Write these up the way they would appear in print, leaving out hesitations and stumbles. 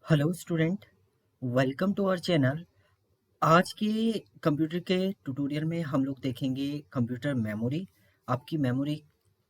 Hello student, welcome to our channel. आज के computer के ट्यूटोरियल में हम लोग देखेंगे कंप्यूटर मेमोरी। आपकी मेमोरी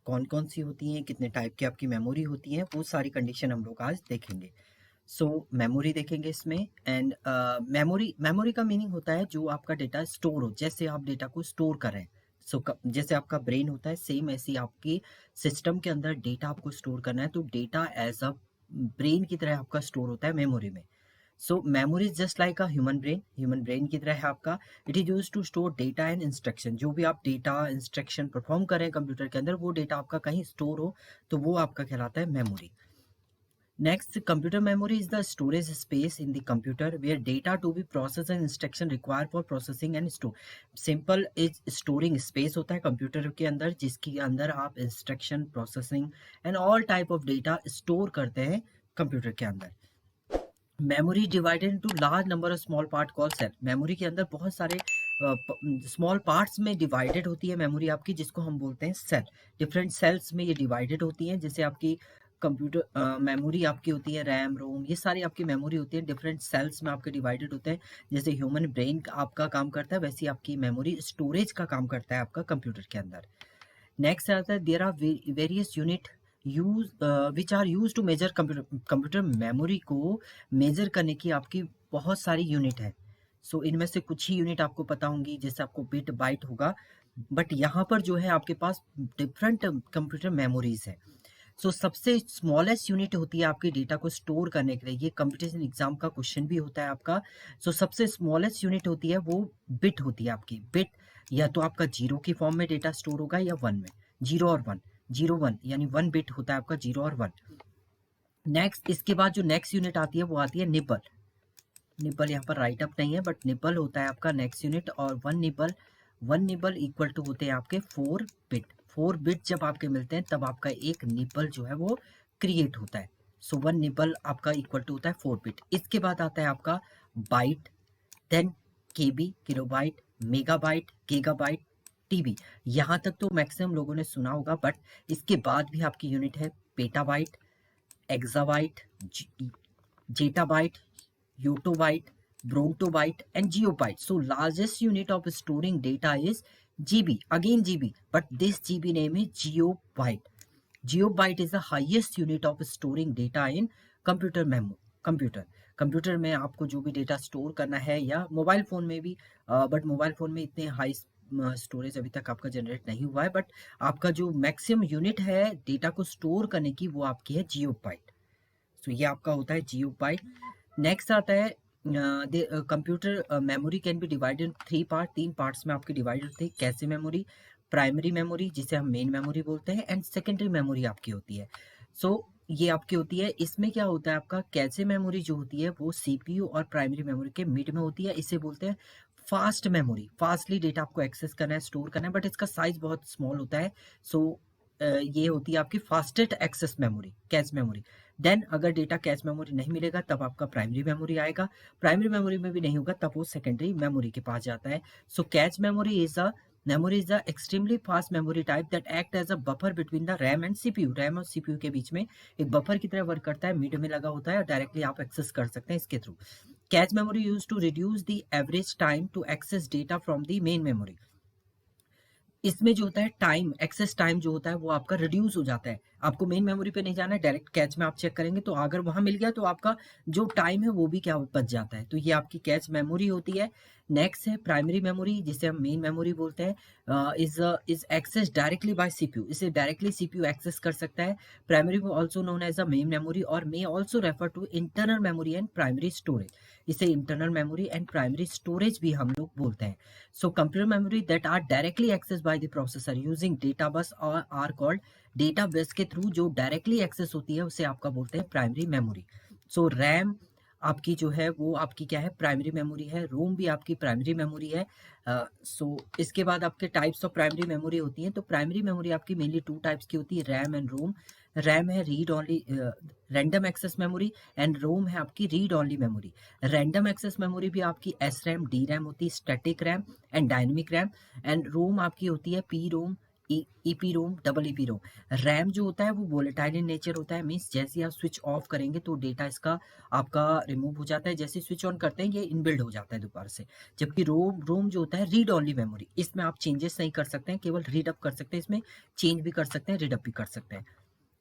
कौन कौन सी होती हैं, कितने टाइप की आपकी मेमोरी होती हैं, वो सारी कंडीशन हम लोग आज देखेंगे। सो मेमोरी देखेंगे इसमें। एंड मेमोरी का मीनिंग होता है जो आपका डेटा स्टोर हो, जैसे आप डेटा को स्टोर कर रहे हैं। जैसे आपका ब्रेन होता है, सेम ऐसे ही आपकी सिस्टम के अंदर डेटा आपको स्टोर करना है, तो डेटा एज अ ब्रेन की तरह आपका स्टोर होता है मेमोरी में। So memory is just like a human brain की तरह है आपका। It is use to store data and instruction. जो भी आप डेटा इंस्ट्रक्शन परफॉर्म करें कंप्यूटर के अंदर, वो डेटा आपका कहीं स्टोर हो, तो वो आपका कहलाता है memory. Next, computer memory is the storage space in the computer where data to be processed and instruction required for processing and store. Simple is storing space होता है कंप्यूटर के अंदर, जिसके अंदर आप instruction, processing and all type of data store करते हैं computer के अंदर। Memory divided into large number of small part call sell. Memory के अंदर बहुत सारे स्मॉल पार्ट्स में डिवाइडेड होती है मेमोरी आपकी, जिसको हम बोलते हैं सेल। डिफरेंट सेल्स में ये डिवाइडेड होती हैं। जैसे आपकी कंप्यूटर मेमोरी आपकी होती है रैम, रोम, ये सारी आपकी मेमोरी होती है, डिफरेंट सेल्स में आपके डिवाइडेड होते हैं। जैसे ह्यूमन ब्रेन आपका काम करता है, वैसे आपकी मेमोरी स्टोरेज का काम करता है आपका कंप्यूटर के अंदर। नेक्स्ट आता है there are various unit use which are use to measure computer memory को मेजर करने की आपकी बहुत सारी यूनिट है। सो इनमें से कुछ ही यूनिट आपको पता होंगी, जैसे आपको बिट बाइट होगा, बट यहाँ पर जो है आपके पास डिफरेंट कंप्यूटर मेमोरीज है। सो सबसे स्मॉलेस्ट यूनिट होती है आपकी डेटा को स्टोर करने के लिए। ये कंपटीशन एग्जाम का क्वेश्चन भी होता है आपका। सबसे स्मॉलेस्ट यूनिट होती है वो बिट होती है आपकी। बिट या तो आपका जीरो की फॉर्म में डेटा स्टोर होगा या वन में। जीरो और वन, जीरो वन यानी वन बिट होता है आपका, जीरो और वन। नेक्स्ट, इसके बाद जो नेक्स्ट यूनिट आती है वो आती है निबल। निबल यहाँ पर राइट अप नहीं है, बट निबल होता है आपका नेक्स्ट यूनिट। और वन निबल इक्वल टू होते हैं आपके 4 बिट। 4 बिट जब आपके मिलते हैं तब आपका एक निबल जो है वो क्रिएट होता है। वन निबल आपका इक्वल टू होता है 4 बिट। इसके बाद आता है आपका बाइट, देन केबी, किलोबाइट, मेगाबाइट, गीगाबाइट, टीबी। यहाँ तक तो मैक्सिमम लोगों ने सुना होगा, बट इसके बाद भी आपकी यूनिट है petabyte, exabyte, zettabyte, yottabyte, brontobyte, and geobyte. So largest unit of storing data is GB. Again GB, but this GB name is geobyte. Geobyte is the highest unit of storing data in computer में आपको जो भी data store करना है, या mobile phone में भी, but mobile phone में इतने हाई स्टोरेज अभी तक आपका जनरेट नहीं हुआ है, बट आपका जो मैक्सिमम यूनिट है डेटा को स्टोर करने की, वो आपकी है जियोबाइट। ये आपका होता है जियोबाइट। नेक्स्ट आता है computer memory can be divided 3 part. 3 parts में आपकी डिवाइड होती है। कैसे मेमोरी, प्राइमरी मेमोरी जिसे हम मेन मेमोरी बोलते हैं, एंड सेकेंडरी मेमोरी आपकी होती है। ये आपकी होती है। इसमें क्या होता है आपका, कैसे मेमोरी जो होती है वो सीपीयू और प्राइमरी मेमोरी के मिड में होती है। इसे बोलते हैं फास्ट मेमोरी। फास्टली डेटा आपको एक्सेस करना है, स्टोर करना है, बट इसका साइज बहुत स्मॉल होता है। ये होती है आपकी fastest access memory, cache memory. Then अगर डेटा कैच मेमोरी नहीं मिलेगा तब आपका प्राइमरी मेमोरी आएगा। प्राइमरी मेमोरी में भी नहीं होगा तब वो सेकेंडरी मेमोरी के पास जाता है। Cache memory is a extremely fast memory type that act as a buffer between the RAM and CPU. RAM और सीपीयू के बीच में एक बफर की तरह वर्क करता है, मिड में लगा होता है, और डायरेक्टली आप एक्सेस कर सकते हैं इसके थ्रू। Cache memory use to reduce the average time to access data from the main memory. इसमें जो होता है टाइम, एक्सेस टाइम जो होता है वो आपका रिड्यूस हो जाता है। आपको मेन मेमोरी पे नहीं जाना है, डायरेक्ट कैच में आप चेक करेंगे, तो अगर वहां मिल गया तो आपका जो टाइम है वो भी क्या बच जाता है। तो ये आपकी कैच मेमोरी होती है। नेक्स्ट है प्राइमरी मेमोरी, जिसे हम मेन मेमोरी बोलते हैं। Is access directly by CPU. इसे डायरेक्टली सीपीयू एक्सेस कर सकता है। Primary also known as a main memory, और may also refer to internal memory and primary storage. इसे internal memory and primary storage भी हम लोग बोलते हैं। Computer memory that are directly accessed by the processor using data bus or are called data bus के through जो directly access होती है उसे आपका बोलते हैं प्राइमरी मेमोरी। रैम आपकी जो है वो आपकी क्या है, प्राइमरी मेमोरी है। रोम भी आपकी प्राइमरी मेमोरी है। इसके बाद आपके टाइप्स ऑफ प्राइमरी मेमोरी होती हैं। तो प्राइमरी मेमोरी आपकी मेनली 2 टाइप्स की होती है, रैम एंड रोम। रैम है read only random access memory, and ROM है आपकी read only memory. Random access memory भी आपकी एस रैम, डी रैम होती है, static RAM and dynamic RAM. And ROM आपकी होती है P ROM, EP ROM, double EP ROM. RAM जो होता है वो वोलेटाइल इन नेचर होता है, मीन्स जैसे आप स्विच ऑफ करेंगे तो डेटा इसका आपका रिमूव हो जाता है, जैसे स्विच ऑन करते हैं ये इनबिल्ड हो जाता है दोबारा से। जबकि रोम रोम जो होता है रीड ओनली मेमोरी, इसमें आप चेंजेस नहीं कर सकते हैं, केवल रीड अप कर सकते हैं, इसमें चेंज भी कर सकते हैं, रीड अप भी कर सकते हैं।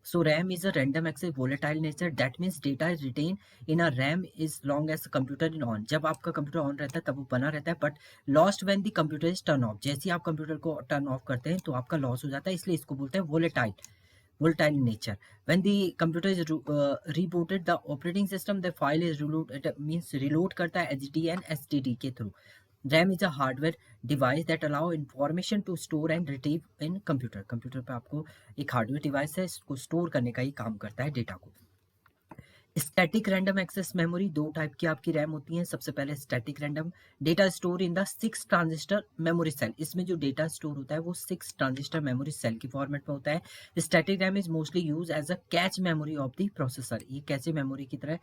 So RAM is a random access volatile nature. That means data is retained in a RAM is long as computer in on. जब आपका कंप्यूटर ऑन रहता है तब वो बना रहता है, but lost when the computer is turn of. जैसे ही आप कंप्यूटर को टर्न ऑफ करते हैं तो आपका लॉस हो जाता है, इसलिए इसको बोलते हैं volatile in nature. When the computer is rebooted the operating system, the file is reload, it means reload करता है HD and STD के through. RAM is a hardware device that allow information to store and retrieve in computer. Computer पे आपको एक hardware device है, इसको store करने का ही काम करता है डेटा को। स्टैटिक रैंडम एक्सेस मेमोरी, दो टाइप की आपकी रैम होती है। सबसे पहले static random, data store in the 6 transistor memory cell. इसमें जो डेटा स्टोर होता है वो 6 ट्रांजिस्टर मेमोरी सेल की फॉर्मेट में होता है। Static RAM is mostly use as a cache memory of the processor. ये कैच मेमोरी की तरह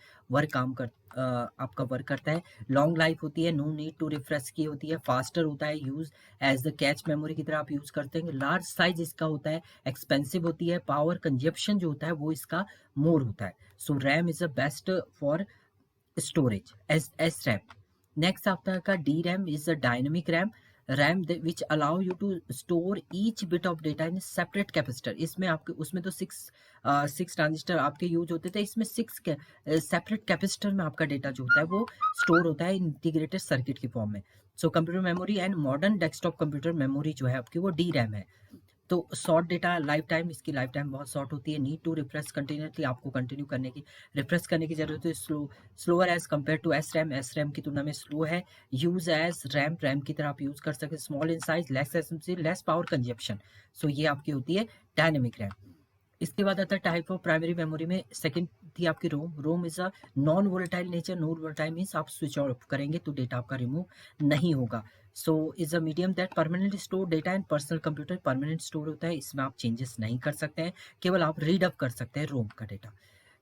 आपका वर्क करता है। लॉन्ग लाइफ होती है, नो नीड टू रिफ्रेश की होती है, फास्टर होता है, use as the cache memory की तरह आप यूज करते हैं। लार्ज साइज इसका होता है, एक्सपेंसिव होती है, पावर कंजप्शन जो होता है वो इसका मोर होता है। So RAM is the best for storage as SRAM. Next आपका DRAM is a dynamic RAM which allow you to store each bit of data in a separate capacitor. इसमें आपके उसमें तो सिक्स ट्रांजिस्टर आपके यूज होते थे, इसमें 6 separate capacitor में आपका डेटा जो होता है वो स्टोर होता है इंटीग्रेटेड सर्किट की फॉर्म में। So computer memory and modern desktop computer memory जो है आपकी वो DRAM है। तो शॉर्ट डेटा लाइफ टाइम, इसकी लाइफ टाइम बहुत शॉर्ट होती है। नीड टू रिफ्रेश कंटिन्यूसली, आपको कंटिन्यू करने की रिफ्रेश करने की जरूरत है। Slower as compare to S RAM की तुलना में स्लो है। यूज एज रैम की तरह आप यूज कर सकते हैं। Small in size, less SMC, less power consumption. So ये आपकी होती है डायनेमिक रैम। इसके बाद आता है टाइप ऑफ प्राइमरी मेमोरी में सेकंड थी आपकी ROM is a non volatile nature. Non volatile means आप स्विच ऑफ करेंगे तो डेटा आपका रिमूव नहीं होगा। So is a medium that permanent store data and personal computer permanent store होता है, इसमें आप चेंजेस नहीं कर सकते हैं, केवल आप रीड अप कर सकते हैं रोम का डेटा।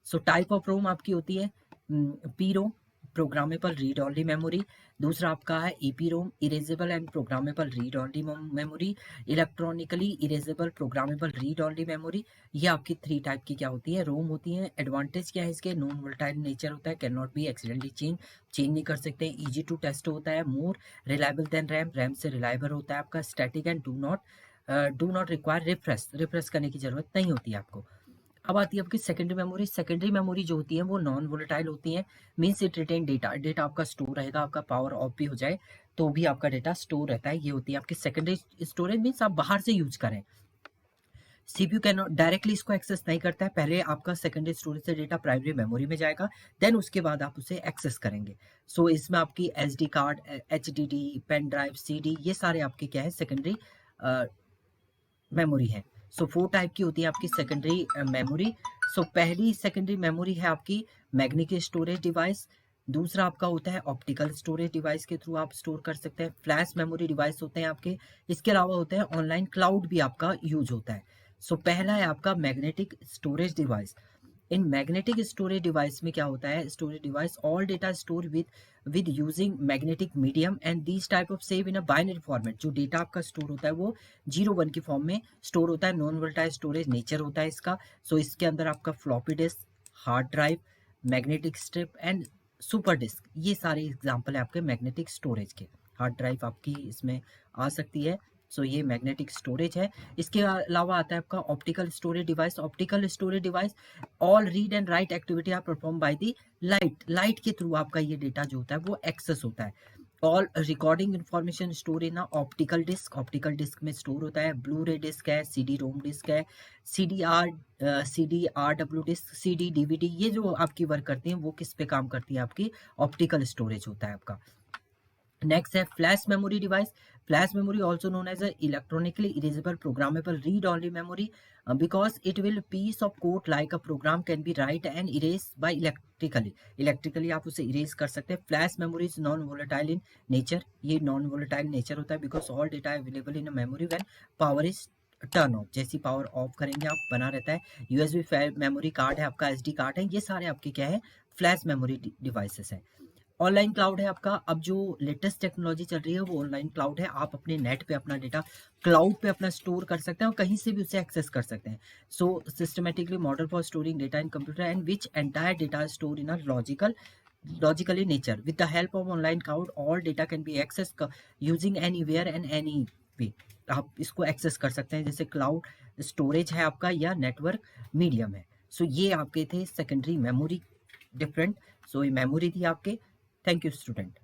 सो टाइप ऑफ रोम आपकी होती है P ROM, programmable read only memory. दूसरा आपका है EP ROM, erasable and programmable read only memory. Electronically erasable programmable read only memory. ये आपकी 3 टाइप की क्या होती है रोम होती है। एडवांटेज क्या है इसके, नॉन वोलेटाइल नेचर होता है, can not be accidentally change नहीं कर सकते, इजी टू टेस्ट होता है, मोर रिलायबल देन रैम से रिलायबल होता है आपका, static and do not require refresh करने की जरूरत नहीं होती है आपको। अब आती है आपकी सेकेंडरी मेमोरी। सेकेंडरी मेमोरी जो होती है वो नॉन वोलेटाइल होती है, मीन्स इट रिटेन डेटा आपका स्टोर रहेगा, आपका पावर ऑफ भी हो जाए तो भी आपका डेटा स्टोर रहता है। ये होती है आपकी सेकेंडरी स्टोरेज, मीन्स आप बाहर से यूज करें। सीपीयू कैन डायरेक्टली इसको एक्सेस नहीं करता है, पहले आपका सेकेंडरी स्टोरेज से डेटा प्राइमरी मेमोरी में जाएगा, देन उसके बाद आप उसे एक्सेस करेंगे। सो इसमें आपकी SD card, HDD, pen drive, CD, ये सारे आपके क्या है सेकेंडरी मेमोरी है। सो 4 टाइप की होती है आपकी सेकेंडरी मेमोरी। सो पहली सेकेंडरी मेमोरी है आपकी मैग्नेटिक स्टोरेज डिवाइस। दूसरा आपका होता है ऑप्टिकल स्टोरेज डिवाइस के थ्रू आप स्टोर कर सकते हैं। फ्लैश मेमोरी डिवाइस होते हैं आपके। इसके अलावा होते हैं ऑनलाइन क्लाउड भी आपका यूज होता है। सो पहला है आपका magnetic storage device. In magnetic storage device में क्या होता है, storage device all data store with using magnetic medium and these type of save in a binary format. जो डेटा आपका स्टोर होता है वो 0 1 की फॉर्म में स्टोर होता है। नॉन वोलेटाइल स्टोरेज नेचर होता है इसका। सो इसके अंदर आपका floppy disk, hard drive, magnetic strip and super disk, ये सारे एग्जाम्पल है आपके मैग्नेटिक स्टोरेज के। हार्ड ड्राइव आपकी इसमें आ सकती है। सो ये मैग्नेटिक स्टोरेज है। इसके अलावा आता है आपका optical storage device. Optical storage device all read and write activity are perform by the light के थ्रू आपका ये डेटा जो होता है वो एक्सेस होता है। All recording information store in optical disc. Optical disc में स्टोर होता है ब्लू रे डिस्क है, सीडी रोम डिस्क है, C D R W disc, CD DVD, ये जो आपकी वर्क करती हैं वो किस पे काम करती है, आपकी ऑप्टिकल स्टोरेज होता है आपका। नेक्स्ट है flash memory device. Flash memory also known as electronically erasable programmable read only memory because it will piece of code like a program can be write and erase by electrically आप उसे erase कर सकते हैं। Flash memory is non volatile in nature. ये non volatile nature होता है because all data available in memory when power is turn off. जैसी power off करेंगे आप बना रहता है। यूएसबी मेमोरी कार्ड है आपका, एसडी कार्ड है, ये सारे आपके क्या है फ्लैश मेमोरी डिवाइसेस हैं। ऑनलाइन क्लाउड है आपका, अब जो लेटेस्ट टेक्नोलॉजी चल रही है वो ऑनलाइन क्लाउड है। आप अपने नेट पे अपना डेटा क्लाउड पे अपना स्टोर कर सकते हैं और कहीं से भी उसे एक्सेस कर सकते हैं। So systematically model for storing data in computer and which entire data store in a logically nature. With the help of online cloud, all data can be accessed using anywhere and any way. आप इसको access कर सकते हैं, जैसे cloud storage है आपका या network medium है। सो ये आपके थे सेकेंडरी मेमोरी डिफरेंट। सो ये मेमोरी थी आपके। Thank you student.